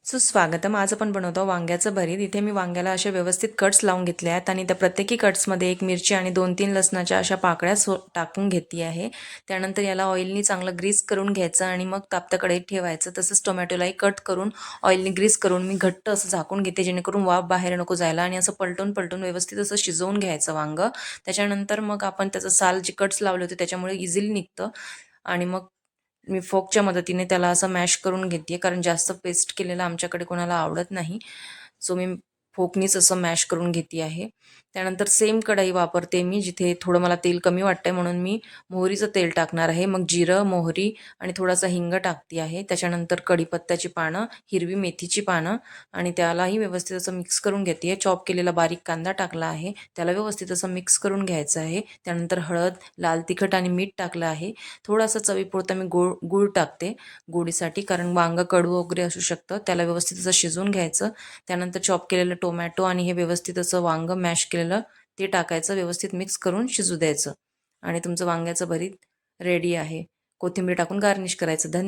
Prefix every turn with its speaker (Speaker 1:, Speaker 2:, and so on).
Speaker 1: सुस्वागतम. आज आपण बनवतो वांग्याचं भरीत. इथे मी वांग्याला असे व्यवस्थित कट्स लावून घेतले आहेत आणि त्या प्रत्येकी कट्समध्ये एक मिरची आणि 2-3 लसणाच्या अशा पाकळ्या टाकून घेतली आहे. त्यानंतर याला ऑइलनी चांगलं ग्रीस करून घ्यायचं आणि मग तापत्या कढईत ठेवायचं. तसंच टोमॅटोलाही कट करून ऑइलनी ग्रीस करून मी घट्ट असं झाकून घेते, जेणेकरून वाफ बाहेर नको जायला, आणि असं पलटून पलटून व्यवस्थित असं शिजवून घ्यायचं वांगं. त्याच्यानंतर मग आपण त्याचं साल जे कट्स लावले होते त्याच्यामुळे इझिली निघतं. आणि मग मी फोकच्या मदतीने त्याला असं मॅश करून घेते, कारण जास्त पेस्ट केलेलं आमच्याकडे कोणाला आवडत नाही. सो मी फोकनीच असं मॅश करून घेते आहे. त्यानंतर सेम कढई वापरते मी, जिथे थोडं मला तेल कमी वाटतंय म्हणून मी मोहरीचं तेल टाकणार आहे. मग जिरं, मोहरी आणि थोडासा हिंग टाकते आहे. त्याच्यानंतर कढीपत्त्याची पानं, हिरवी मेथीची पानं, आणि त्यालाही व्यवस्थित असं मिक्स करून घेते आहे. चॉप केलेला बारीक कांदा टाकला आहे, त्याला व्यवस्थित असं मिक्स करून घ्यायचं आहे. त्यानंतर हळद, लाल तिखट आणि मीठ टाकलं आहे. थोडासा चवीपुरता मी गूळ टाकते गोडीसाठी, कारण वांगं कडू वगैरे असू शकतं. त्याला व्यवस्थित असं शिजवून घ्यायचं. त्यानंतर चॉप केलेलं टोमॅटो आणि हे व्यवस्थित असं वांगं मॅश केलेलं ते टाकायचं, व्यवस्थित मिक्स करून शिजू द्यायचं, आणि तुमचं वांग्याचं भरीत रेडी आहे. कोथिंबीर टाकून गार्निश करायचं. धन्यवाद.